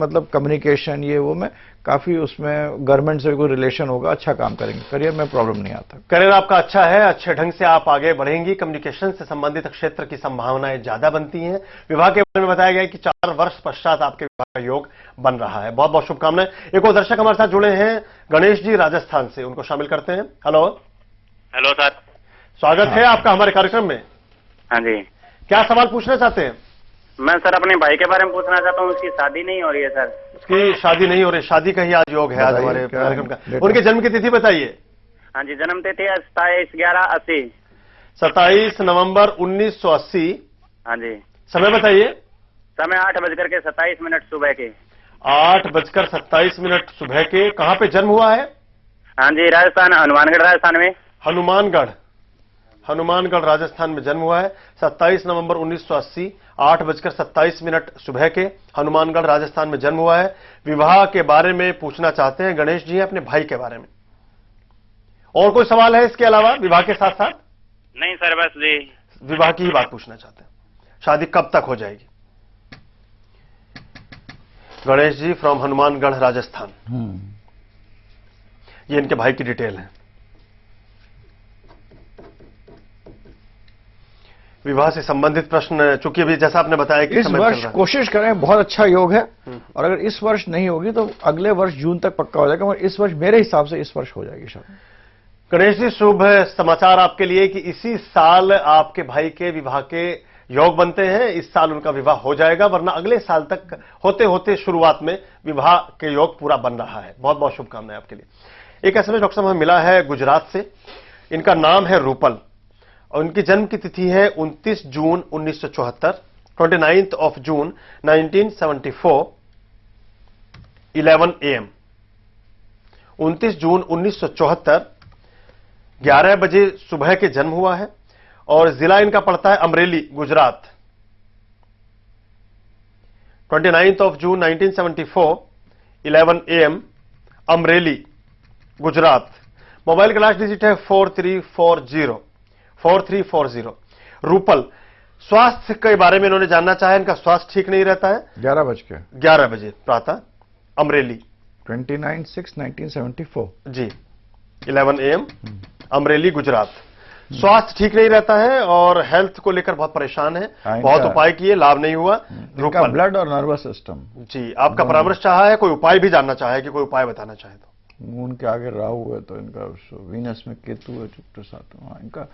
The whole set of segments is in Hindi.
मतलब कम्युनिकेशन ये वो में काफी उसमें गवर्नमेंट से कोई रिलेशन होगा, अच्छा काम करेंगे, करियर में प्रॉब्लम नहीं आता। करियर आपका अच्छा है, अच्छे ढंग से आप आगे बढ़ेंगी, कम्युनिकेशन से संबंधित क्षेत्र की संभावनाएं ज्यादा बनती हैं। विवाह के बारे में बताया गया है कि 4 वर्ष पश्चात आपके विवाह का योग बन रहा है। बहुत बहुत शुभकामनाएं। एक और दर्शक हमारे साथ जुड़े हैं गणेश जी राजस्थान से, उनको शामिल करते हैं। हेलो। हेलो सर, स्वागत है आपका हमारे कार्यक्रम में। हाँ जी, क्या सवाल पूछना चाहते हैं? मैं सर अपने भाई के बारे में पूछना चाहता हूँ। उसकी शादी नहीं हो रही है सर। उसकी शादी नहीं हो रही, शादी का ही आज योग है आज हमारे कार्यक्रम का। उनके जन्म की तिथि बताइए। हाँ जी, जन्म तिथि 27/11/80। 27 नवंबर 1980। हाँ जी। समय बताइए। समय 8:27 सुबह के। 8:27 सुबह के। कहाँ पे जन्म हुआ है? हाँ जी, राजस्थान, हनुमानगढ़ राजस्थान में। हनुमानगढ़ राजस्थान में जन्म हुआ है। 27 नवंबर 1980, 8:27 सुबह के, हनुमानगढ़ राजस्थान में जन्म हुआ है। विवाह के बारे में पूछना चाहते हैं गणेश जी अपने भाई के बारे में। और कोई सवाल है इसके अलावा विवाह के साथ साथ? नहीं सर, बस जी विवाह की ही बात पूछना चाहते हैं। शादी कब तक हो जाएगी? गणेश जी फ्रॉम हनुमानगढ़ राजस्थान। ये इनके भाई की डिटेल है। विवाह से संबंधित प्रश्न, चूंकि अभी जैसा आपने बताया कि इस वर्ष कोशिश करें, बहुत अच्छा योग है। और अगर इस वर्ष नहीं होगी तो अगले वर्ष जून तक पक्का हो जाएगा, मगर इस वर्ष मेरे हिसाब से इस वर्ष हो जाएगी शायद। गणेश जी, शुभ समाचार आपके लिए कि इसी साल आपके भाई के विवाह के योग बनते हैं। इस साल उनका विवाह हो जाएगा, वरना अगले साल तक होते होते शुरुआत में विवाह के योग पूरा बन रहा है। बहुत बहुत शुभकामनाएं आपके लिए। एक एसएमएस डॉक्टर साहब हमें मिला है गुजरात से। इनका नाम है रूपल और उनकी जन्म की तिथि है 29 जून 1974, 29th of June 1974, 11 AM। 29 जून 1974, 11 बजे सुबह के जन्म हुआ है और जिला इनका पड़ता है Amreli, Gujarat. 29th of June 1974, 11 AM, Amreli, Gujarat. Mobile का लास्ट डिजिट है 4340। रूपल, स्वास्थ्य के बारे में इन्होंने जानना चाहा। इनका स्वास्थ्य ठीक नहीं रहता है। 11 बजे प्रातः, अमरेली। 29/6/1974 जी, 11 AM, अमरेली, गुजरात। स्वास्थ्य ठीक नहीं रहता है और हेल्थ को लेकर बहुत परेशान है। बहुत उपाय किए, लाभ नहीं हुआ। रूपल, ब्लड और नर्वस सिस्टम। जी, आपका परामर्श चाहा है, कोई उपाय भी जानना चाहा है कि कोई उपाय बताना चाहे तो? उनके आगे राहु है तो इनका वीनस में केतु है, चुप्त साथ। इनका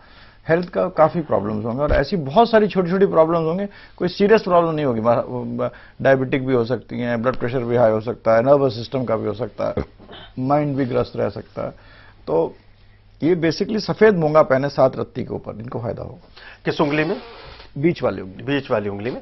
हेल्थ का काफी प्रॉब्लम्स होंगे और ऐसी बहुत सारी छोटी छोटी प्रॉब्लम्स होंगे। कोई सीरियस प्रॉब्लम नहीं होगी। डायबिटिक भी हो सकती हैं, ब्लड प्रेशर भी हाई हो सकता है, नर्वस सिस्टम का भी हो सकता है, माइंड भी ग्रस्त रह सकता है। तो ये बेसिकली सफेद मूंगा पहने 7 रत्ती के ऊपर, इनको फायदा होगा। किस उंगली में? बीच वाली उंगली। बीच वाली उंगली में।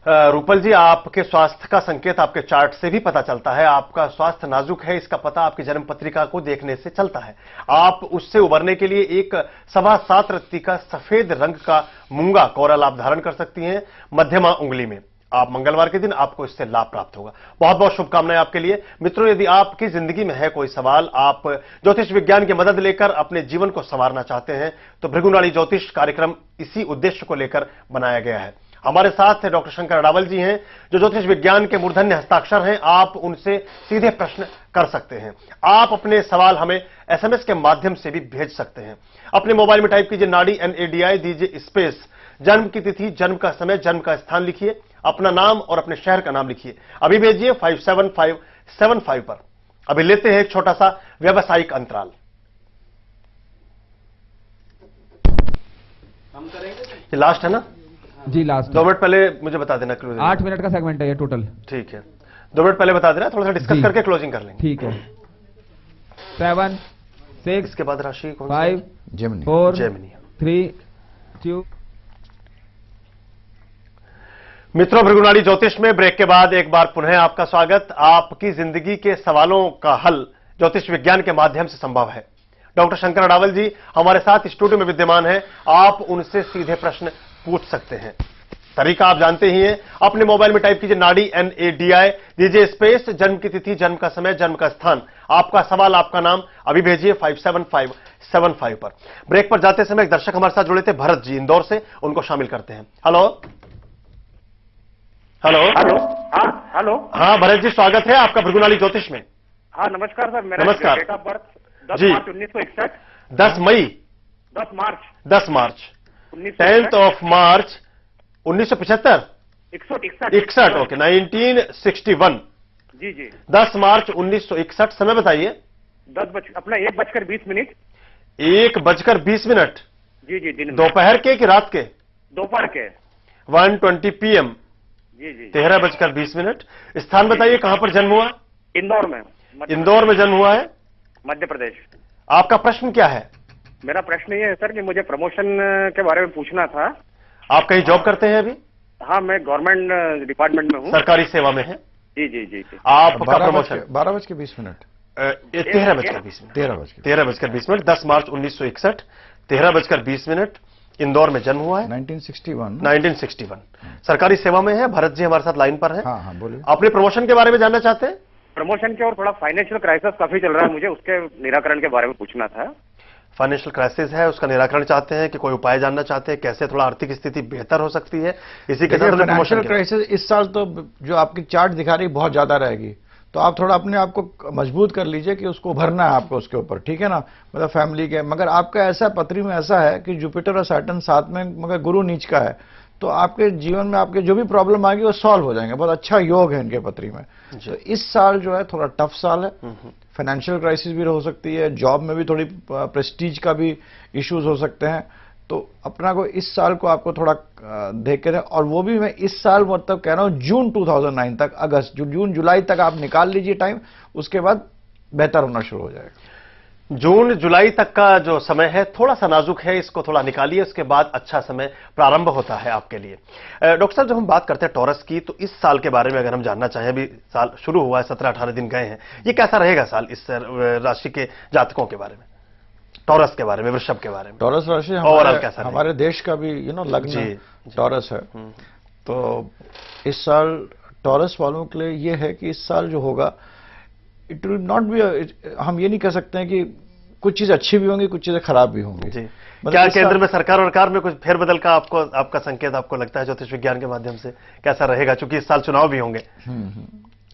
रूपल जी, आपके स्वास्थ्य का संकेत आपके चार्ट से भी पता चलता है। आपका स्वास्थ्य नाजुक है, इसका पता आपकी जन्म पत्रिका को देखने से चलता है। आप उससे उबरने के लिए एक 7.25 रत्ती का सफेद रंग का मूंगा कोरा लाभ धारण कर सकती हैं मध्यमा उंगली में। आप मंगलवार के दिन आपको इससे लाभ प्राप्त होगा। बहुत बहुत शुभकामनाएं आपके लिए। मित्रों, यदि आपकी जिंदगी में है कोई सवाल, आप ज्योतिष विज्ञान की मदद लेकर अपने जीवन को संवारना चाहते हैं, तो भृगुनाड़ी ज्योतिष कार्यक्रम इसी उद्देश्य को लेकर बनाया गया है। हमारे साथ डॉक्टर शंकर अडावल जी हैं, जो ज्योतिष विज्ञान के मूर्धन्य हस्ताक्षर हैं। आप उनसे सीधे प्रश्न कर सकते हैं। आप अपने सवाल हमें एसएमएस के माध्यम से भी भेज सकते हैं। अपने मोबाइल में टाइप कीजिए नाड़ी NADI, दीजिए स्पेस, जन्म की तिथि, जन्म का समय, जन्म का स्थान लिखिए, अपना नाम और अपने शहर का नाम लिखिए। अभी भेजिए 57575 पर। अभी लेते हैं एक छोटा सा व्यावसायिक अंतराल। हम करेंगे, ये लास्ट है ना जी? लास्ट 2 मिनट पहले मुझे बता देना क्लोजिंग। 8 मिनट का सेगमेंट है ये टोटल। ठीक है, 2 मिनट पहले बता देना, थोड़ा सा डिस्कस करके क्लोजिंग कर लेंगे। ठीक है। 7 6 इसके बाद राशि कौन सी? 5 जेमिनी। 4 जेमिनी। 3 2। मित्रों, भृगुनाड़ी ज्योतिष में ब्रेक के बाद एक बार पुनः आपका स्वागत। आपकी जिंदगी के सवालों का हल ज्योतिष विज्ञान के माध्यम से संभव है। डॉक्टर शंकर अडावल जी हमारे साथ स्टूडियो में विद्यमान हैं। आप उनसे सीधे प्रश्न पूछ सकते हैं। तरीका आप जानते ही हैं। अपने मोबाइल में टाइप कीजिए नाड़ी NADI, दीजिए स्पेस, जन्म की तिथि, जन्म का समय, जन्म का स्थान, आपका सवाल, आपका नाम। अभी भेजिए 57575 पर। ब्रेक पर जाते समय एक दर्शक हमारे साथ जुड़े थे, भरत जी इंदौर से, उनको शामिल करते हैं। Hello hello. हेलो। हाँ हेलो। हाँ भरत जी, स्वागत है आपका भृगुनाली ज्योतिष में। हाँ नमस्कार सर, मेरा नमस्कार। डेट ऑफ बर्थ 10 जी। मार्च 1961। 10 मई 10 March 10 March 10th 1961। Of March 1975 61 okay 1961। जी जी। 10 मार्च 1961। समय बताइए। 1:20। 1:20। जी जी, दिन में। दोपहर के कि रात के? दोपहर के। 1:20 PM। जी जी। 13:20। स्थान बताइए, कहां पर जन्म हुआ? इंदौर में। इंदौर में जन्म हुआ है। मध्य प्रदेश। आपका प्रश्न क्या है? मेरा प्रश्न ये है सर कि मुझे प्रमोशन के बारे में पूछना था। आप कहीं जॉब करते हैं अभी? हाँ, मैं गवर्नमेंट डिपार्टमेंट में हूँ। सरकारी सेवा में है? जी जी जी जी। आपका प्रमोशन 12:20। 13:20। 13:20। 10 मार्च 1961 13:20। इंदौर में जन्म हुआ है। 1961। 1961। सरकारी सेवा में है। भरत जी हमारे साथ लाइन पर है। हाँ हाँ, बोलिए। अपने प्रमोशन के बारे में जानना चाहते हैं? प्रमोशन के और थोड़ा फाइनेंशियल क्राइसिस काफी चल रहा है, मुझे उसके निराकरण के बारे में पूछना था। फाइनेंशियल क्राइसिस है, उसका निराकरण चाहते हैं कि कोई उपाय जानना चाहते हैं, कैसे थोड़ा आर्थिक स्थिति बेहतर हो सकती है? इसी के साथ प्रमोशन फाइनेंशियल क्राइसिस इस साल तो जो आपकी चार्ट दिखा रही बहुत ज्यादा रहेगी, तो आप थोड़ा अपने आप को मजबूत कर लीजिए कि उसको उभरना है आपको उसके ऊपर, ठीक है ना। मतलब फैमिली के, मगर आपका ऐसा पत्री में ऐसा है कि जुपिटर और सैटर्न साथ में, मगर गुरु नीच का है, तो आपके जीवन में आपके जो भी प्रॉब्लम आएगी वो सॉल्व हो जाएंगे। बहुत अच्छा योग है इनके पत्री में। तो इस साल जो है थोड़ा टफ साल है। फाइनेंशियल क्राइसिस भी हो सकती है, जॉब में भी थोड़ी प्रेस्टीज का भी इश्यूज हो सकते हैं। तो अपना को इस साल को आपको थोड़ा देख कर, और वो भी मैं इस साल मतलब कह रहा हूं जून 2009 तक, अगस्त जून जुलाई तक आप निकाल लीजिए टाइम, उसके बाद बेहतर होना शुरू हो जाएगा। जून जुलाई तक का जो समय है थोड़ा सा नाजुक है, इसको थोड़ा निकालिए, उसके बाद अच्छा समय प्रारंभ होता है आपके लिए। डॉक्टर साहब, जब हम बात करते हैं टॉरस की, तो इस साल के बारे में अगर हम जानना चाहें, अभी साल शुरू हुआ है, 17-18 दिन गए हैं, ये कैसा रहेगा साल इस राशि के जातकों के बारे में, टॉरस के बारे में, वृषभ के बारे में? टॉरस राशि ओवरऑल कैसा हमारे देश का भी लग्न टॉरस है। तो इस साल टॉरस वालों के लिए ये है कि इस साल जो होगा, इट विल नॉट बी, हम ये नहीं कह सकते हैं कि कुछ चीजें अच्छी भी होंगी, कुछ चीजें खराब भी होंगी। क्या केंद्र में सरकार में कुछ फेरबदल का आपका संकेत आपको लगता है ज्योतिष विज्ञान के माध्यम से? कैसा रहेगा, चूंकि इस साल चुनाव भी होंगे?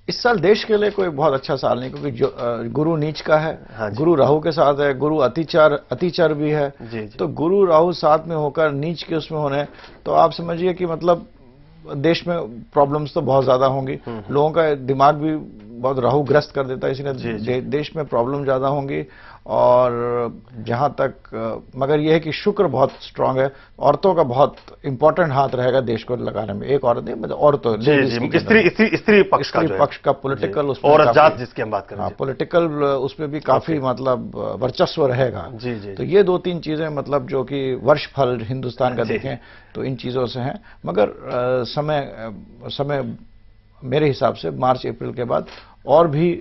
इस साल देश के लिए कोई बहुत अच्छा साल नहीं, क्योंकि जो गुरु नीच का है। हाँ, गुरु राहु के साथ है, गुरु अतिचार भी है। तो गुरु राहु साथ में होकर नीच के उसमें होने, तो आप समझिए कि मतलब देश में प्रॉब्लम्स तो बहुत ज्यादा होंगी। लोगों का दिमाग भी बहुत राहु ग्रस्त कर देता है, इसलिए देश में प्रॉब्लम ज्यादा होंगी। और जहां तक मगर यह है कि शुक्र बहुत स्ट्रांग है, औरतों का बहुत इंपॉर्टेंट हाथ रहेगा देश को लगाने में। एक औरत नहीं, मतलब औरतों, स्त्री पक्ष का पॉलिटिकल, औरत जात जिसकी हम बात कर रहे हैं, पॉलिटिकल उसमें भी काफी मतलब वर्चस्व रहेगा। तो ये 2-3 चीजें मतलब जो कि वर्ष फल हिंदुस्तान का देखें तो इन चीजों से हैं। मगर समय मेरे हिसाब से मार्च अप्रैल के बाद और भी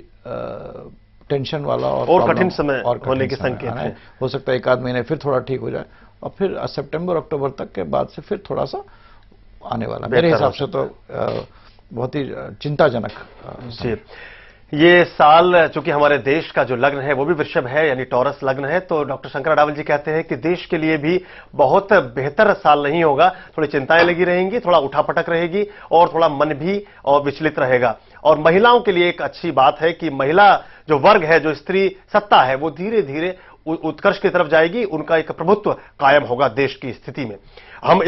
टेंशन वाला और कठिन समय होने के संकेत हैं। हो सकता है 1-आध महीने फिर थोड़ा ठीक हो जाए, और फिर सितंबर अक्टूबर तक के बाद से फिर थोड़ा सा आने वाला मेरे हिसाब से तो बहुत ही चिंताजनक। ये साल चूंकि हमारे देश का जो लग्न है वो भी वृषभ है, यानी टॉरस लग्न है, तो डॉक्टर शंकर अडावल जी कहते हैं कि देश के लिए भी बहुत बेहतर साल नहीं होगा। थोड़ी चिंताएं लगी रहेंगी, थोड़ा उठापटक रहेगी, और थोड़ा मन भी और विचलित रहेगा। और महिलाओं के लिए एक अच्छी बात है कि महिला जो वर्ग है, जो स्त्री सत्ता है, वो धीरे धीरे उत्कर्ष की तरफ जाएगी, उनका एक प्रभुत्व कायम होगा देश की स्थिति में। हम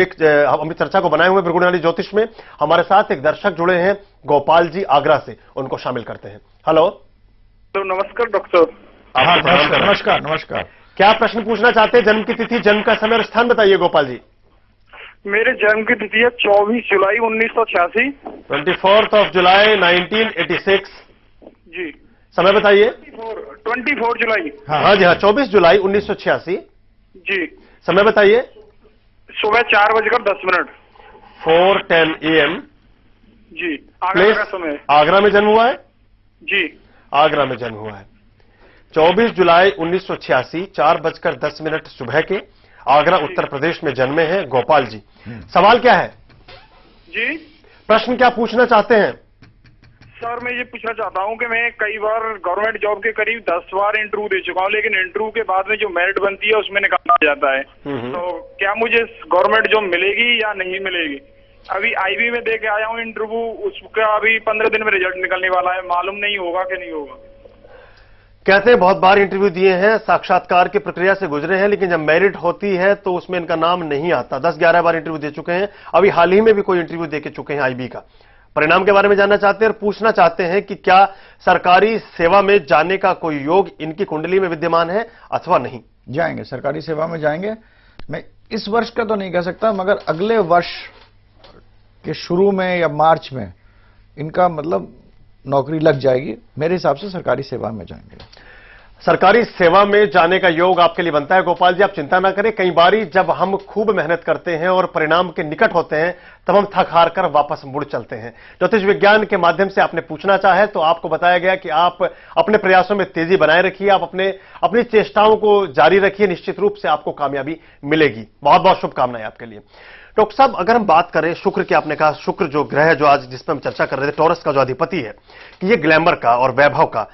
चर्चा को बनाए हुए भृगुनाली ज्योतिष में हमारे साथ एक दर्शक जुड़े हैं, गोपाल जी आगरा से, उनको शामिल करते हैं। हेलो। तो नमस्कार डॉक्टर। नमस्कार। क्या प्रश्न पूछना चाहते हैं? जन्म की तिथि, जन्म का समय और स्थान बताइए गोपाल जी। मेरे जन्म की तिथि है 24 जुलाई 1986। 24 जुलाई 1986। जी। समय बताइए। 24 जुलाई। हाँ जी हाँ, 24 जुलाई 1986। जी। समय बताइए। सुबह 4:10। 4:10 AM। जी। आगरा का समय। आगरा में जन्म हुआ है? जी। आगरा में जन्म हुआ है। 24 जुलाई 1986 4:10 सुबह के, आगरा उत्तर प्रदेश में जन्मे हैं गोपाल जी। सवाल क्या है जी? प्रश्न क्या पूछना चाहते हैं? सर मैं ये पूछना चाहता हूँ कि मैं कई बार गवर्नमेंट जॉब के करीब 10 बार इंटरव्यू दे चुका हूँ, लेकिन इंटरव्यू के बाद में जो मेरिट बनती है उसमें निकाला जाता है। तो क्या मुझे गवर्नमेंट जॉब मिलेगी या नहीं मिलेगी? अभी आईबी में दे के आया हूँ इंटरव्यू, उसका अभी 15 दिन में रिजल्ट निकलने वाला है, मालूम नहीं होगा कि नहीं होगा। कहते हैं बहुत बार इंटरव्यू दिए हैं, साक्षात्कार की प्रक्रिया से गुजरे हैं, लेकिन जब मेरिट होती है तो उसमें इनका नाम नहीं आता। 10-11 बार इंटरव्यू दे चुके हैं, अभी हाल ही में भी कोई इंटरव्यू दे के चुके हैं आईबी का। परिणाम के बारे में जानना चाहते हैं और पूछना चाहते हैं कि क्या सरकारी सेवा में जाने का कोई योग इनकी कुंडली में विद्यमान है अथवा नहीं। जाएंगे, सरकारी सेवा में जाएंगे। मैं इस वर्ष का तो नहीं कह सकता, मगर अगले वर्ष के शुरू में या मार्च में इनका मतलब नौकरी लग जाएगी। मेरे हिसाब से सरकारी सेवा में जाएंगे। सरकारी सेवा में जाने का योग आपके लिए बनता है गोपाल जी, आप चिंता ना करें। कई बारी जब हम खूब मेहनत करते हैं और परिणाम के निकट होते हैं तब हम थक हार कर वापस मुड़ चलते हैं। ज्योतिष विज्ञान के माध्यम से आपने पूछना चाहे तो आपको बताया गया कि आप अपने प्रयासों में तेजी बनाए रखिए, आप अपनी चेष्टाओं को जारी रखिए, निश्चित रूप से आपको कामयाबी मिलेगी। बहुत बहुत शुभकामनाएं आपके लिए। डॉक्टर साहब, अगर हम बात करें शुक्र की, आपने कहा शुक्र जो ग्रह है जो आज जिस पर हम चर्चा कर रहे थे, टॉरस का जो अधिपति है, कि ये ग्लैमर का और वैभव का,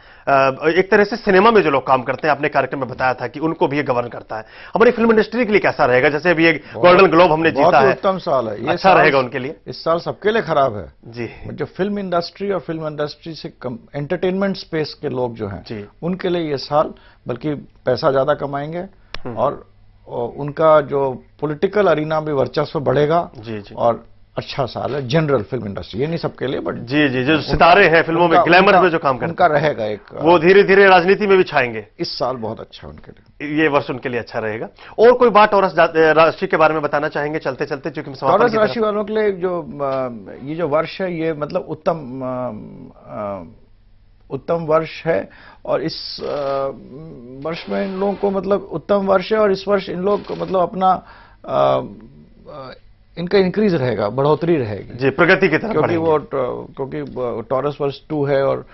एक तरह से सिनेमा में जो लोग काम करते हैं, आपने कार्यक्रम में बताया था कि उनको भी ये गवर्न करता है। हमारी फिल्म इंडस्ट्री के लिए कैसा रहेगा? जैसे अभी एक गोल्डन ग्लोब हमने जीता है, उत्तम साल है ये, अच्छा रहेगा उनके लिए। इस साल सबके लिए खराब है जी। जो फिल्म इंडस्ट्री और फिल्म इंडस्ट्री से एंटरटेनमेंट स्पेस के लोग जो हैं उनके लिए ये साल, बल्कि पैसा ज्यादा कमाएंगे और उनका जो पॉलिटिकल अरीना में वर्चस्व बढ़ेगा। जी जी। और अच्छा साल है जनरल फिल्म इंडस्ट्री, ये नहीं सबके लिए, बट जी जी, जो सितारे हैं फिल्मों में, ग्लैमर में जो काम करते हैं, उनका रहेगा एक, वो धीरे धीरे राजनीति में भी छाएंगे। इस साल बहुत अच्छा उनके लिए, ये वर्ष उनके लिए अच्छा रहेगा। और कोई बात टॉरस राशि के बारे में बताना चाहेंगे चलते चलते, क्योंकि टॉरस राशि वालों के लिए ये जो वर्ष है ये मतलब उत्तम वर्ष है। और इस वर्ष में इन लोगों को मतलब उत्तम वर्ष है, और इस वर्ष इन लोग मतलब अपना इनका इंक्रीज रहेगा, बढ़ोतरी रहेगी जी, प्रगति की तरफ, क्योंकि टॉरस वर्ष 2 है और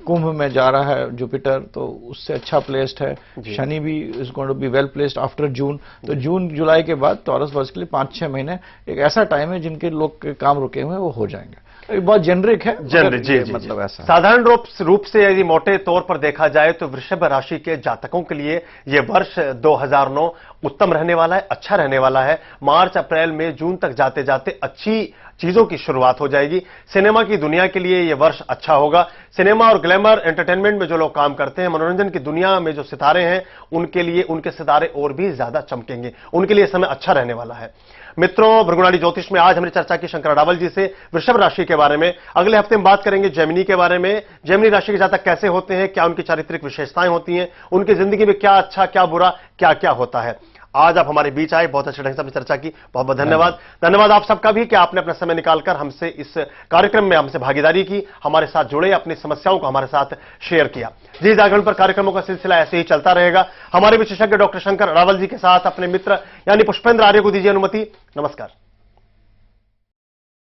कुंभ में जा रहा है जुपिटर, तो उससे अच्छा प्लेस्ड है। शनि भी is going to be well placed after June. तो जून जुलाई के बाद टॉरस वर्ष के लिए 5-6 महीने एक ऐसा टाइम है जिनके लोग के काम रुके हुए हैं वो हो जाएंगे। बहुत जेनरिक है, जनरिक, जी, मतलब ऐसा साधारण रूप से यदि मोटे तौर पर देखा जाए तो वृषभ राशि के जातकों के लिए यह वर्ष 2009 उत्तम रहने वाला है, अच्छा रहने वाला है। मार्च, अप्रैल, मई, जून तक जाते जाते अच्छी चीजों की शुरुआत हो जाएगी। सिनेमा की दुनिया के लिए यह वर्ष अच्छा होगा। सिनेमा और ग्लैमर एंटरटेनमेंट में जो लोग काम करते हैं, मनोरंजन की दुनिया में जो सितारे हैं, उनके लिए उनके सितारे और भी ज्यादा चमकेंगे, उनके लिए समय अच्छा रहने वाला है। मित्रों, भृगुनाडी ज्योतिष में आज हमने चर्चा की शंकर अडावल जी से वृषभ राशि के बारे में। अगले हफ्ते हम बात करेंगे जेमिनी के बारे में। जेमिनी राशि के जातक कैसे होते हैं, क्या उनकी चारित्रिक विशेषताएं होती हैं, उनकी जिंदगी में क्या अच्छा क्या बुरा क्या क्या होता है। आज आप हमारे बीच आए, बहुत अच्छे ढंग से हमने चर्चा की, बहुत बहुत धन्यवाद। धन्यवाद आप सबका भी कि आपने अपना समय निकालकर हमसे इस कार्यक्रम में हमसे भागीदारी की, हमारे साथ जुड़े, अपनी समस्याओं को हमारे साथ शेयर किया। जी जागरण पर कार्यक्रमों का सिलसिला ऐसे ही चलता रहेगा। हमारे विशेषज्ञ डॉक्टर शंकर अडावल जी के साथ अपने मित्र यानी पुष्पेंद्र आर्य को दीजिए अनुमति। नमस्कार।